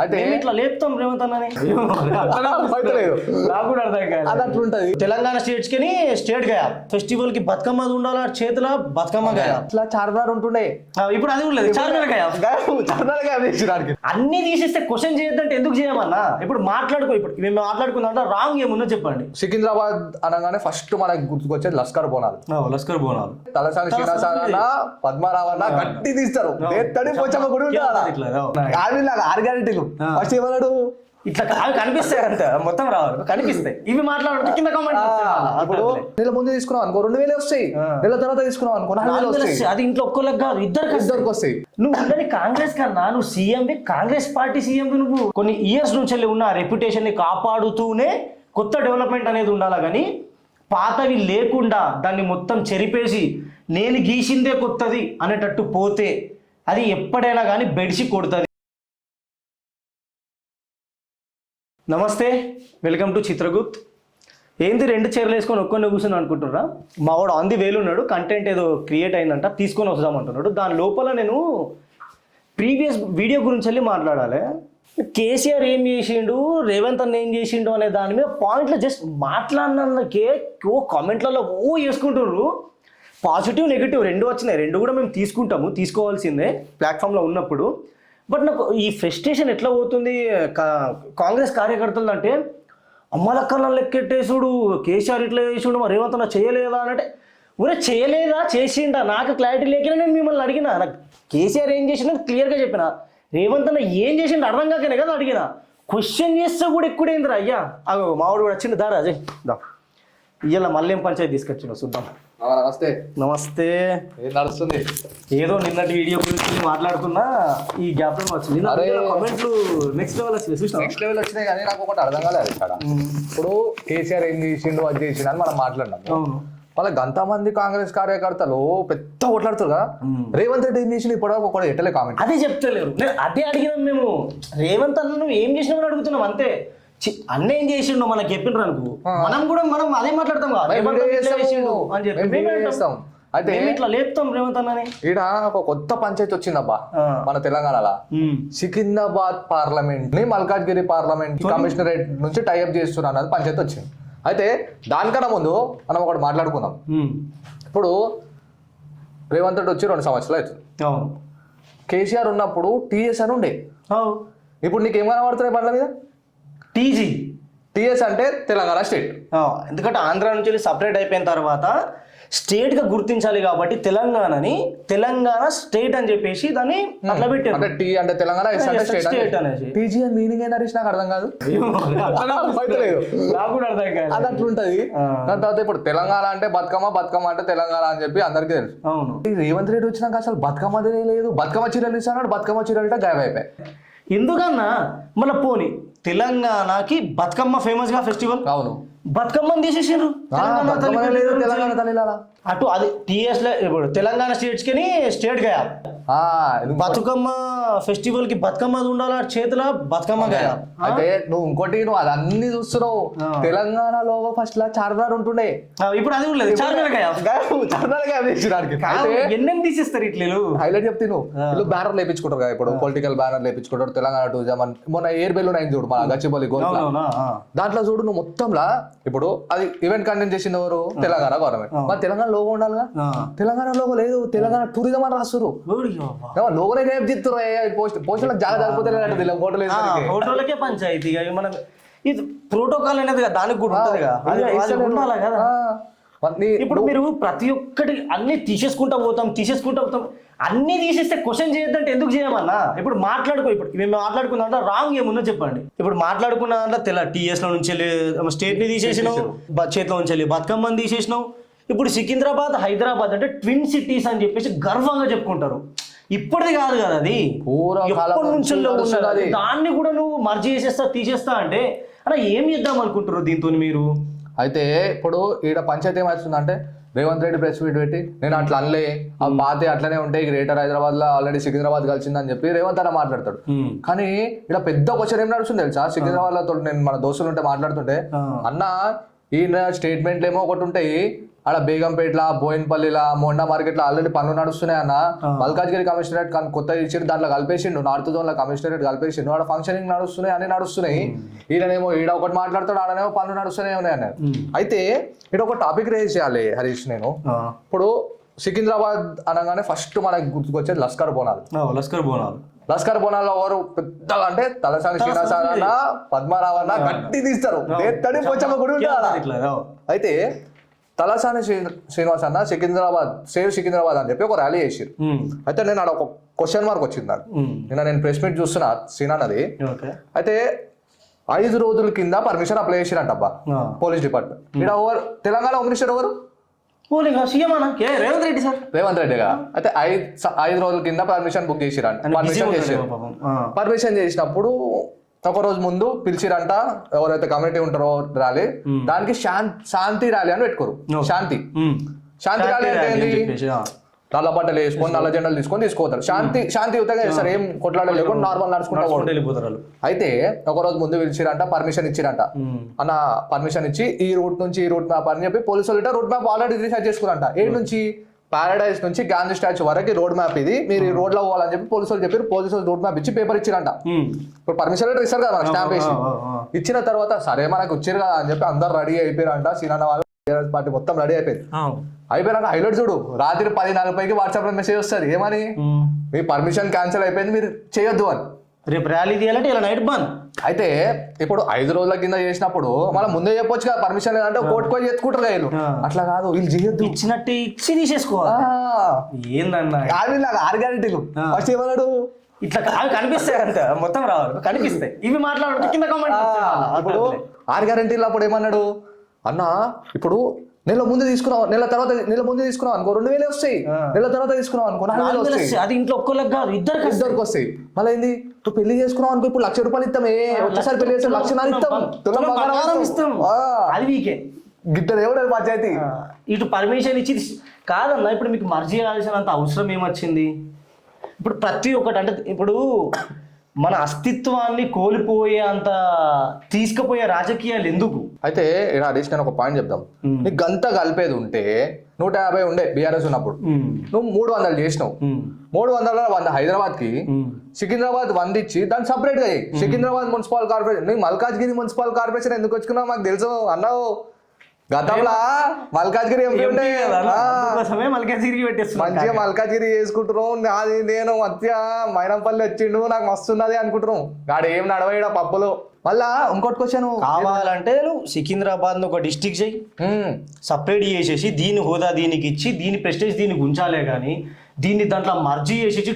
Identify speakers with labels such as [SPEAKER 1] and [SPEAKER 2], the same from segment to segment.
[SPEAKER 1] అయితే
[SPEAKER 2] ఇట్లా లేపుతాం రేవంత్ అన్నని
[SPEAKER 1] నాకు కూడా అర్థం కాదు అది అట్లుంటది.
[SPEAKER 2] తెలంగాణ స్టేట్స్ కి స్టేట్ గయా ఫెస్టివల్ కి బతుకమ్మ ఉండాలి చేతుల బతుకమ్మ గయా
[SPEAKER 1] ఇట్లా చార్మినార్ ఉంటుండే,
[SPEAKER 2] ఇప్పుడు అది కూడా లేదు. చార్మినార్ గయా
[SPEAKER 1] చార్మినార్
[SPEAKER 2] అన్ని తీసేస్తే క్వశ్చన్ చేయొద్దంటే ఎందుకు చేయమన్నా? ఇప్పుడు ఇప్పుడు మేము మాట్లాడుకుందాం రాంగ్ ఏమున్నా చెప్పండి.
[SPEAKER 1] సికింద్రాబాద్ అనగానే ఫస్ట్ మనకు గుర్తుకొచ్చేది లస్కర్ బోనాలు.
[SPEAKER 2] లస్కర్ బోనాలు
[SPEAKER 1] తలసాని శ్రీనివాసరావు పద్మారావన్న గట్టి తీస్తారు. పోచమ్మ గుడి ఆరు గ్యారెంటీలు ఫస్ట్ ఏమన్నాడు
[SPEAKER 2] ఇట్లా కనిపిస్తాయి అంత మొత్తం రావాలి కనిపిస్తాయి. ఇవి మాట్లాడుతూ కింద
[SPEAKER 1] ఇప్పుడు నెల ముందు తీసుకున్నాం అనుకో 2000 వస్తాయి, నెల తర్వాత తీసుకున్నాం అనుకో 4000 వస్తాయి.
[SPEAKER 2] అది ఇంట్లో ఒక్కళ్ళకి కాదు ఇద్దరికి వస్తాయి. నువ్వు ఉండని కాంగ్రెస్ కన్నా నువ్వు సీఎం కాంగ్రెస్ పార్టీ సీఎం నువ్వు కొన్ని ఇయర్స్ నుంచి ఉన్న రెప్యుటేషన్ ని కాపాడుతూనే కొత్త డెవలప్మెంట్ అనేది ఉండాలా కానీ పాతవి లేకుండా దాన్ని మొత్తం చెరిపేసి నేను గీసిందే కొత్తది అనేటట్టు పోతే అది ఎప్పుడైనా కానీ బెడిసి కొడుతుంది. నమస్తే, వెల్కమ్ టు చిత్రగుప్త్. ఏంది 2 చైర్లు వేసుకొని ఒక్కొని కూర్చొని అనుకుంటున్నారా? మా వాడు ఆన్ ది వేలు ఉన్నాడు, కంటెంట్ ఏదో క్రియేట్ అయిందంట తీసుకొని వద్దామంటున్నాడు. దాని లోపల నేను ప్రీవియస్ వీడియో గురించి వెళ్ళి మాట్లాడాలి. కేసీఆర్ ఏం చేసిండు, రేవంత్ అన్న ఏం చేసిండు అనే దాని మీద పాయింట్లో జస్ట్ మాట్లాడినందుకే కామెంట్లలో వేసుకుంటున్నారు. పాజిటివ్ నెగిటివ్ 2 వచ్చినాయి. 2 కూడా మేము తీసుకోవాల్సిందే ప్లాట్ఫామ్లో ఉన్నప్పుడు. బట్ నాకు ఈ ఫ్రస్ట్రేషన్ ఎట్లా పోతుంది కాంగ్రెస్ కార్యకర్తలు అంటే అమ్మలక్కన్న లెక్కెట్టేసుడు కేసీఆర్ ఇట్లా చేసిండు మరి రేవంత్ అన్న చేయలేదా అంటే ఊరే చేయలేదా చేసిండా నాకు క్లారిటీ లేకనే నేను మిమ్మల్ని అడిగిన. నాకు కేసీఆర్ ఏం చేసిండో క్లియర్గా చెప్పిన, రేవంత్ అన్న ఏం చేసిండు అర్థం కాకనే కదా అడిగిన. క్వశ్చన్ చేస్తే కూడా ఎక్కువైందిరా అయ్యా. మావాడు కూడా వచ్చిండు దారా అజయ్ దా ఇవాళ మళ్ళీ పంచాయతీ తీసుకొచ్చిండు చూద్దాం.
[SPEAKER 1] నమస్తే.
[SPEAKER 2] నమస్తే.
[SPEAKER 1] ఏం నడుస్తుంది?
[SPEAKER 2] ఏదో నిన్నటి వీడియో గురించి మాట్లాడుతున్నా ఈ గ్యాప్ లో వచ్చింది కామెంట్లు నెక్స్ట్ లెవెల్
[SPEAKER 1] వచ్చినాయి కానీ నాకు ఒకటి అర్థం కాలేదు ఇక్కడ. ఇప్పుడు కేసీఆర్ ఏం చేసిండు అది చేసిండు అని మనం మాట్లాడినాం.
[SPEAKER 2] అవును,
[SPEAKER 1] వాళ్ళకి అంతమంది కాంగ్రెస్ కార్యకర్తలు పెద్ద ఓట్లాడుతారు కదా. రేవంత్ రెడ్డి ఏం చేసిండు ఇప్పటివరకు ఒకటి ఎట్టలే కామెంట్.
[SPEAKER 2] అదే చెప్తలేరు. అదే అడిగినాం మేము. రేవంత్ అన్న నువ్వు ఏం చేసినావు అని అడుగుతున్నాం అంతే. అన్న ఏం చేసిండు మనకు చెప్పిండ్రు అనుకో మనం కూడా అదే మాట్లాడతాం
[SPEAKER 1] అయితే
[SPEAKER 2] ఇట్లా లేపుతాం రేవంత్ అన్నని.
[SPEAKER 1] ఈడ ఒక కొత్త పంచాయతీ వచ్చిందబ్బా మన తెలంగాణలో. సికింద్రాబాద్ పార్లమెంట్ ని మల్కాజ్గిరి పార్లమెంట్ కమిషనరేట్ నుంచి టైఅప్ చేస్తున్నా అన్నది పంచాయతీ వచ్చింది. అయితే దానికన్నా ముందు మనం ఒకటి మాట్లాడుకుందాం. ఇప్పుడు రేవంత్ రెడ్డి వచ్చి 2 సంవత్సరాలు అవుతుంది. కేసీఆర్ ఉన్నప్పుడు టీఎస్ అని ఉండే. ఇప్పుడు నీకేం కనబడుతున్నాయి బండ్ల మీద? టీఎస్ అంటే తెలంగాణ స్టేట్.
[SPEAKER 2] ఎందుకంటే ఆంధ్ర నుంచి సపరేట్ అయిపోయిన తర్వాత స్టేట్ గా గుర్తించాలి కాబట్టి తెలంగాణని తెలంగాణ స్టేట్ అని చెప్పేసి దాన్ని అట్లా పెట్టారు.
[SPEAKER 1] అంటే టీ అంటే తెలంగాణ, ఎస్ అంటే స్టేట్
[SPEAKER 2] అనేసి.
[SPEAKER 1] టీజీ అని మీనింగ్ ఏంటో నాకు అర్థం కాదు.
[SPEAKER 2] నాకు కూడా అర్థం కాదు.
[SPEAKER 1] అది అట్లుంటది. దాని తర్వాత ఇప్పుడు తెలంగాణ అంటే బతుకమ్మ, బతుకమ్మ అంటే తెలంగాణ అని చెప్పి అందరికీ తెలుసు.
[SPEAKER 2] అవును.
[SPEAKER 1] రేవంత్ రెడ్డి వచ్చినాక అసలు బతుకమ్మ లేదు. బతుకమ్మ చీరలు ఇస్తాడు, బతుకమ్మ చీరలు అంటే గాయబ్ అయిపోయాయి.
[SPEAKER 2] ఎందుకన్నా మళ్ళీ పోనీ తెలంగాణకి బతుకమ్మ ఫేమస్ గా ఫెస్టివల్.
[SPEAKER 1] అవును,
[SPEAKER 2] బతుకమ్మని తీసేసారు.
[SPEAKER 1] తెలంగాణ తల్లిలారా
[SPEAKER 2] అటు అది టీఎస్ లో ఇప్పుడు తెలంగాణ స్టేట్స్ కి స్టేట్ గయా బతుకమ్మ ఫెస్టివల్ కి బతుకమ్మ ఉండాలి చేతుల బతుకమ్మ గయా.
[SPEAKER 1] అయితే నువ్వు ఇంకోటి నువ్వు అదన్నీ చూస్తున్నావు. తెలంగాణలో ఫస్ట్ లా చార్మినార్ ఉంటుండే,
[SPEAKER 2] ఇప్పుడు అది లేదు. ఎన్నెన్ని తీసేస్తారు ఇట్లా.
[SPEAKER 1] హైలైట్ చెప్తే నువ్వు బ్యానర్ లేపించుకుంటారు కదా. ఇప్పుడు పొలిటికల్ బ్యానర్ లేపించుకుంటారు. తెలంగాణ టూరిజం మొన్న ఎయిర్ బెలూన్ అయింది చూడు మన గచ్చిబౌలి గోల్. దాంట్లో చూడు నువ్వు మొత్తంలా ఇప్పుడు అది ఈవెంట్ కండక్ట్ చేసింది ఎవరు? తెలంగాణ గవర్నమెంట్. మరి తెలంగాణ లోగో ఉండాలిగా. తెలంగాణ లోగో లేదు, తెలంగాణ టూరిజం అని రాస్తారు. లోగోనే రేపు చెప్తారు. పోస్టులకు జాగా జారిపోతే
[SPEAKER 2] ఫోటోలకే పంచాయతీ. మనం ఇది ప్రోటోకాల్ అనేది దానికి కూడా ఉంటుంది కదా. ఇప్పుడు మీరు ప్రతి ఒక్కటి అన్ని తీసేసుకుంటా పోతాం. అన్ని తీసేస్తే క్వశ్చన్ చేయొద్దంటే ఎందుకు చేయమన్నా? ఇప్పుడు మేము మాట్లాడుకున్న దాంట్లో రాంగ్ ఏమున్నా చెప్పండి. ఇప్పుడు మాట్లాడుకున్న దాంట్లో టీఎస్ లో నుంచి స్టేట్ ని తీసేసినావు, చేతిలో నుంచి బతుకమ్మని తీసేసినావు. ఇప్పుడు సికింద్రాబాద్, హైదరాబాద్ అంటే ట్విన్ సిటీస్ అని చెప్పేసి గర్వంగా చెప్పుకుంటారు. ఇప్పటిది కాదు కదా, అది ఎప్పటి నుంచి దాన్ని కూడా నువ్వు మర్జీ చేసేస్తా తీసేస్తా అంటే అలా ఏం చేద్దాం అనుకుంటారు దీంతో మీరు?
[SPEAKER 1] అయితే ఇప్పుడు ఈడ పంచాయతీ ఏమవుతుందంటే రేవంత్ రెడ్డి ప్రెస్ మీట్ పెట్టి నేను అట్లా అనలే, ఆ పాతే అట్లనే ఉంటాయి, గ్రేటర్ హైదరాబాద్ లో ఆల్రెడీ సికింద్రాబాద్ కలిసిందని చెప్పి రేవంత్ అన్న మాట్లాడతాడు. కానీ ఇక్కడ పెద్ద క్వశ్చన్ ఏం నడుస్తుంది తెలుసా? సికింద్రాబాద్ లో నేను మన దోస్తులు ఉంటే మాట్లాడుతుంటే, అన్న ఈయన స్టేట్మెంట్లు ఏమో ఒకటి ఉంటాయి, ఆడ బేగంపేట్ల, బోయిన్పల్లిలా, మోండా మార్కెట్లో ఆల్రెడీ పనులు నడుస్తున్నాయి అన్న. మల్కాజ్గిరి కమిషనరేట్ కొత్త ఇచ్చిండు, దాంట్లో కలిపేసిండు, నార్త్ జోన్ లో కమిషనరేట్ కలిపేసిండు, ఆడ ఫంక్షనింగ్ నడుస్తున్నాయి, అన్ని నడుస్తున్నాయి. ఈయనేమో ఈడ ఒకటి మాట్లాడతాడు, ఆడనేమో పనులు నడుస్తూనే ఉన్నాయి అన్నారు. అయితే ఇక్కడ ఒక టాపిక్ రేజ్ చేయాలి హరీష్. నేను ఇప్పుడు సికింద్రాబాద్ అనగానే ఫస్ట్ మనకు గుర్తుకొచ్చేది లస్కర్ బోనాలు. లస్కర్ బోనాల్లో ఎవరు పెద్దగా అంటే తలసాని శ్రీనివాస, పద్మనాభ గట్టి తీస్తారు, పోచమ్మ గుడి ఉంటారు. అయితే తలసాని శ్రీనివాస్ అన్న సేవ్ సికింద్రాబాద్ అని చెప్పి ఒక ర్యాలీ చేసారు. అయితే నేను ఆడ ఒక క్వశ్చన్ మార్క్ వచ్చింది నాకు. నేను ప్రెస్ మీట్ చూస్తున్నా శ్రీనాన్నది. అయితే 5 రోజుల కింద పర్మిషన్ అప్లై చేసిరంట అబ్బా పోలీస్ డిపార్ట్మెంట్. ఇక్కడ తెలంగాణ హోమ్ మినిస్టర్ ఎవరు? రేవంత్ రెడ్డిగా. అయితే 5 రోజుల కింద పర్మిషన్ బుక్ చేసిరంట. పర్మిషన్ చేసినప్పుడు ఒక రోజు ముందు పిలిచిరంట, ఎవరైతే కమ్యూనిటీ ఉంటారో ర్యాలీ, దానికి శాంతి ర్యాలీ అని పెట్టుకోరు. శాంతి ర్యాలీ అంటే ఏంటి? నల్ల బట్టలు వేసుకొని నల్ల జెండాలు తీసుకోతారు. శాంతియుతంగా చేస్తారు, ఏం కొట్లాడలు లేకుండా నార్మల్ నడుచుకుంటారు. అయితే ఒక రోజు ముందు పిలిచిరంట, పర్మిషన్ ఇచ్చిరంట. అన్న పర్మిషన్ ఇచ్చి ఈ రూట్ నుంచి ఈ రూట్ మ్యాప్ అని చెప్పి పోలీసులు రూట్ మ్యాప్ ఆల్రెడీ రీసెర్చ్ చేసుకురంట. ఏ నుంచి పారాడైజ్ నుంచి గాంధీ స్టాచ్యూ వరకు రోడ్ మ్యాప్ ఇది, మీరు ఈ రోడ్ లో పోవాలని చెప్పి పోలీసులు చెప్పారు. పోలీసులు రోడ్ మ్యాప్ ఇచ్చి పేపర్ ఇచ్చిరంట. ఇప్పుడు పర్మిషన్ లెటర్ ఇస్తారు కదా, స్టాంప్ వేసి ఇచ్చిన తర్వాత సరే మనకు వచ్చారు కదా అని చెప్పి అందరు రెడీ అయిపోయారంట. సీనాన్న వాళ్ళు పార్టీ మొత్తం రెడీ అయిపోయింది. అయిపోయినాక హైలైట్ చూడు, రాత్రి 10:40కి వాట్సాప్ లో మెసేజ్ వస్తుంది, ఏమని? మీ పర్మిషన్ క్యాన్సిల్ అయిపోయింది, మీరు చేయొద్దు అని.
[SPEAKER 2] రేపు ర్యాలీ తీయాలంటే ఇలా నైట్ బంద్.
[SPEAKER 1] అయితే ఇప్పుడు 5 రోజుల కింద చేసినప్పుడు మనం ముందే చెప్పొచ్చు కదా, పర్మిషన్ లేదంటే కోర్టుకో చేసుకుంటారు వీళ్ళు. అట్లా కాదు, వీళ్ళు చేయొద్దు,
[SPEAKER 2] ఇచ్చినట్టు ఇచ్చి తీసేసుకోవాలి. ఏందన్నా
[SPEAKER 1] ఆరు గ్యారెంటీలు. ఫస్ట్ ఏమన్నాడు,
[SPEAKER 2] ఇట్లా కనిపిస్తాయి అంత మొత్తం రావాలి, కనిపిస్తాయి ఇవి మాట్లాడుతూ కింద కామెంట్.
[SPEAKER 1] ఇప్పుడు 6 గ్యారెంటీలు అప్పుడు ఏమన్నాడు అన్న, ఇప్పుడు నెల ముందు తీసుకున్నావు, నెల ముందు తీసుకున్నావు అనుకో 2,000 వస్తాయి, నెల తర్వాత తీసుకున్నావు అనుకో 4,000 వస్తాయి.
[SPEAKER 2] అది ఇంట్లో ఒక్కళ్ళకి కాదు, ఇద్దరికి వస్తాయి.
[SPEAKER 1] మళ్ళీ ఏంది, నువ్వు పెళ్లి చేసుకున్నావు అనుకో, ఇప్పుడు ₹1,00,000 ఇస్తామే, వచ్చేసారి పెళ్లి చేస్తే 1,00,000 ఇస్తాం.
[SPEAKER 2] అది మీకే
[SPEAKER 1] గిట్ట ఎవరు పంచాయతీ
[SPEAKER 2] ఇటు పర్మిషన్ ఇచ్చి కాదన్నా. ఇప్పుడు మీకు మర్జీ చేయాల్సినంత అవసరం ఏమొచ్చింది? ఇప్పుడు ప్రతి ఒక్కటి అంటే ఇప్పుడు మన అస్తిత్వాన్ని కోల్పోయే అంత తీసుకుపోయే రాజకీయాలు ఎందుకు?
[SPEAKER 1] అయితే హరీష్ నేను ఒక పాయింట్ చెప్తాం. నీకు గంత కలిపేది ఉంటే 150 ఉండే బీఆర్ఎస్ ఉన్నప్పుడు, నువ్వు 300 చేసినావు. 300 100 హైదరాబాద్ కి, సికింద్రాబాద్ 100 ఇచ్చి దాన్ని సపరేట్ గా సికింద్రాబాద్ మున్సిపల్ కార్పొరేషన్. నీకు మల్కాజ్గిరి మున్సిపల్ కార్పొరేషన్ ఎందుకు వచ్చుకున్నావు మాకు తెలుసు అన్నావు. గతంలో మల్కాజ్గిరి ఎంపీ ఉండే మంచిగా మల్కాజ్గిరి చేసుకుంటున్నాం. నాది నేను మధ్య మైనంపల్లి వచ్చిండు, నాకు మస్తున్నది అనుకుంటున్నాం. గాడు ఏం నడవడా పప్పులు. మళ్ళా ఇంకోటి క్వశ్చన్,
[SPEAKER 2] కావాలంటే నువ్వు సికింద్రాబాద్ ఒక డిస్ట్రిక్ట్ చెయ్యి, సపరేట్ చేసేసి దీని హోదా దీనికి ఇచ్చి దీని ప్రెస్టేజ్ దీనికి ఉంచాలే కానీ దీన్ని దాంట్లో మర్జీ చేసేసి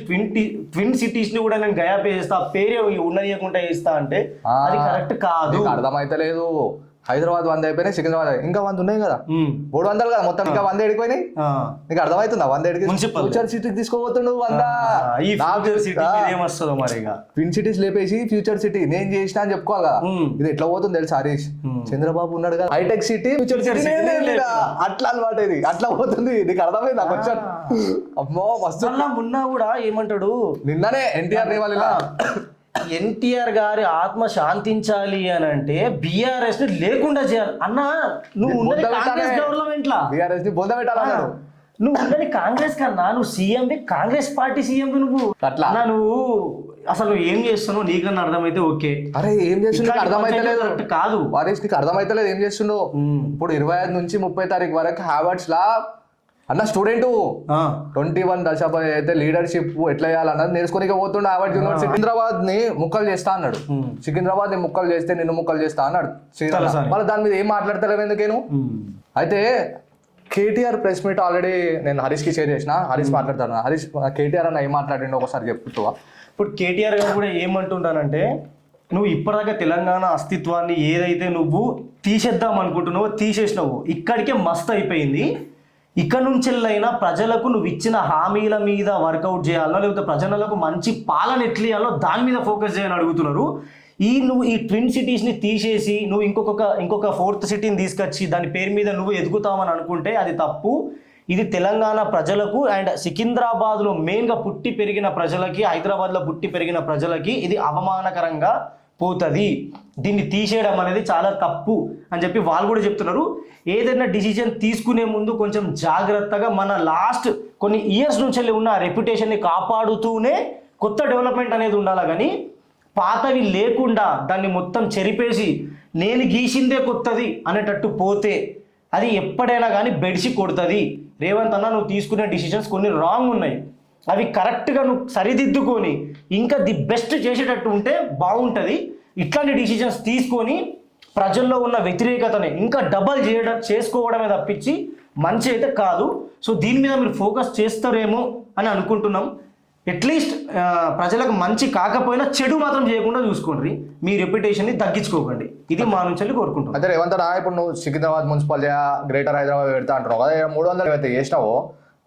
[SPEAKER 2] ట్విన్ సిటీస్ ని కూడా నేను గయా చేస్తా, పేరే ఉండకుండా చేస్తా అంటే అది కరెక్ట్ కాదు.
[SPEAKER 1] అర్థమైతే లేదు. హైదరాబాద్ 100 అయిపోయినాయి, సికింద్రాబాద్ ఇంకా 100 ఉన్నాయి కదా, 300 కదా మొత్తం, ఇంకా 100 ఎడిపోయినాయి. నీకు అర్థమవుతుందా? 100 ఫ్యూచర్ సిటీకి తీసుకోబోతుండు. 100 ట్విన్ సిటీస్ లేపేసి ఫ్యూచర్ సిటీ నేను చేసిన అని చెప్పుకోవాలి కదా. ఇది ఎట్లా పోతుంది తెలుసు హరీష్? చంద్రబాబు ఉన్నాడు కదా, హైటెక్ సిటీ ఫ్యూచర్ సిటీ అట్లా అలవాటు, ఇది అట్లా పోతుంది. నీకు అర్థమైంది నాకు వచ్చాను. అమ్మో మస్తు
[SPEAKER 2] ఉన్నా కూడా ఏమంటాడు,
[SPEAKER 1] నిన్ననే ఎన్టీఆర్ రేవాలి
[SPEAKER 2] ఎన్టీఆర్ గారి ఆత్మ శాంతించాలి అని అంటే బీఆర్ఎస్ ని లేకుండా చేయాలి అన్నా. నువ్వు కాంగ్రెస్ గవర్నమెంట్ లా
[SPEAKER 1] బీఆర్ఎస్ ని బొంద పెట్టాలన్నాడు.
[SPEAKER 2] నువ్వు ఉన్నది కాంగ్రెస్ కన్నా, నువ్వు సీఎం, కాంగ్రెస్ పార్టీ సీఎం. నువ్వు అట్లా నువ్వు అసలు నువ్వు ఏం చేస్తున్నావు నీకన్నా అర్థమైతే ఓకే.
[SPEAKER 1] అరే ఏం చేస్తున్నావు అర్థమైతలేదు
[SPEAKER 2] కాదు
[SPEAKER 1] వారీష్, నీకు అర్థమైతలేదు ఏం చేస్తున్నావు. ఇప్పుడు 25 నుంచి 30 తారీఖు వరకు హార్వర్డ్స్ లా అన్న స్టూడెంట్ 21 దశాబ్దం అయితే లీడర్షిప్ ఎట్లా చేయాలన్నది నేర్చుకోనిక పోతుండే హార్వర్డ్ యూనివర్సిటీ. సికింద్రాబాద్ ని ముక్కలు చేస్తా అన్నాడు. సికింద్రాబాద్ ని ముక్కలు చేస్తే నిన్ను ముక్కలు చేస్తా అన్నాడు. మళ్ళీ దాని మీద ఏం మాట్లాడతలేవు ఎందుకేను? అయితే కేటీఆర్ ప్రెస్ మీట్ ఆల్రెడీ నేను హరీష్ కి షేర్ చేసిన, హరీష్ మాట్లాడతాను. హరీష్ కేటీఆర్ అన్న ఏం మాట్లాడిండో ఒకసారి చెప్తావా?
[SPEAKER 2] ఇప్పుడు కేటీఆర్ గారు కూడా ఏమంటుంటానంటే, నువ్వు ఇప్పటిదాకా తెలంగాణ అస్తిత్వాన్ని ఏదైతే నువ్వు తీసేద్దాం అనుకుంటున్నావో తీసేసినావు, ఇక్కడికే మస్తు అయిపోయింది. ఇక్కడ నుంచెల్లైనా ప్రజలకు నువ్వు ఇచ్చిన హామీల మీద వర్కౌట్ చేయాలో, లేకపోతే ప్రజలకు మంచి పాలన ఎట్లేయాలో దాని మీద ఫోకస్ చేయని అడుగుతున్నారు. నువ్వు ఈ ట్విన్ సిటీస్ని తీసేసి నువ్వు ఇంకొక 4th సిటీని తీసుకొచ్చి దాని పేరు మీద నువ్వు ఎదుగుతామని అనుకుంటే అది తప్పు. ఇది తెలంగాణ ప్రజలకు అండ్ సికింద్రాబాద్లో మెయిన్గా పుట్టి పెరిగిన ప్రజలకి, హైదరాబాద్లో పుట్టి పెరిగిన ప్రజలకి ఇది అవమానకరంగా పోతుంది, దీన్ని తీసేయడం అనేది చాలా తప్పు అని చెప్పి వాళ్ళు కూడా చెప్తున్నారు. ఏదైనా డిసిజన్ తీసుకునే ముందు కొంచెం జాగ్రత్తగా మన లాస్ట్ కొన్ని ఇయర్స్ నుంచి ఉన్న రెప్యుటేషన్ని కాపాడుతూనే కొత్త డెవలప్మెంట్ అనేది ఉండాలి. కానీ పాతవి లేకుండా దాన్ని మొత్తం చెరిపేసి నేను గీసిందే కొత్తది అనేటట్టు పోతే అది ఎప్పుడైనా కానీ బెడిసి కొడుతుంది. రేవంత్ అన్న, నువ్వు తీసుకునే డిసిషన్స్ కొన్ని రాంగ్ ఉన్నాయి, అవి కరెక్ట్గా నువ్వు సరిదిద్దుకొని ఇంకా ది బెస్ట్ చేసేటట్టు ఉంటే బాగుంటుంది. ఇట్లాంటి డిసిషన్స్ తీసుకొని ప్రజల్లో ఉన్న వ్యతిరేకతని ఇంకా డబల్ చేసుకోవడమే తప్పించి మంచి అయితే కాదు. సో దీని మీద మీరు ఫోకస్ చేస్తారేమో అని అనుకుంటున్నాం. అట్లీస్ట్ ప్రజలకు మంచి కాకపోయినా చెడు మాత్రం చేయకుండా చూసుకోండి, మీ రెప్యుటేషన్ని తగ్గించుకోకండి. ఇది మా నుంచి కోరుకుంటున్నాం.
[SPEAKER 1] అయితే రేవంత్ అన్న, ఇప్పుడు నువ్వు సికింద్రాబాద్ మున్సిపాలిటీ గ్రేటర్ హైదరాబాద్ పెడతా అంటున్నావు కదా, 300 ఏవైతే చేసినావో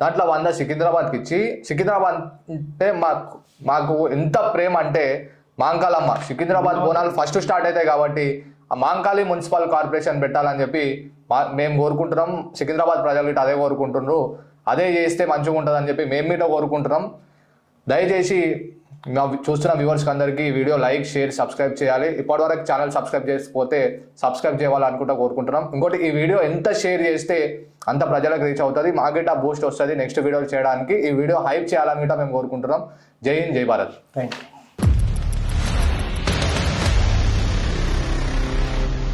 [SPEAKER 1] దాంట్లో 100 సికింద్రాబాద్కి ఇచ్చి, సికింద్రాబాద్ అంటే మాకు ఎంత ప్రేమ అంటే మాంకాలమ్మ సికింద్రాబాద్ బోనాలు ఫస్ట్ స్టార్ట్ అవుతాయి కాబట్టి ఆ మాంకాళి మున్సిపల్ కార్పొరేషన్ పెట్టాలని చెప్పి మేము కోరుకుంటున్నాం. సికింద్రాబాద్ ప్రజలు ఇటు అదే కోరుకుంటున్నారు. అదే చేస్తే మంచిగా ఉంటుంది అని చెప్పి మేము మీట కోరుకుంటున్నాం. దయచేసి చూస్తున్న వ్యూవర్స్కి అందరికీ వీడియో లైక్, షేర్, సబ్స్క్రైబ్ చేయాలి. ఇప్పటివరకు ఛానల్ సబ్స్క్రైబ్ చేయకపోతే సబ్స్క్రైబ్ చేయాలనుకుంటా కోరుకుంటున్నాం. ఇంకోటి, ఈ వీడియో ఎంత షేర్ చేస్తే అంత ప్రజలకు రీచ్ అవుతుంది, మాకిట బూస్ట్ వస్తుంది నెక్స్ట్ వీడియోలు చేయడానికి. ఈ వీడియో హైప్ చేయాలని మేము కోరుకుంటున్నాం. జై హింద్, జై భారత్.
[SPEAKER 2] Thank you.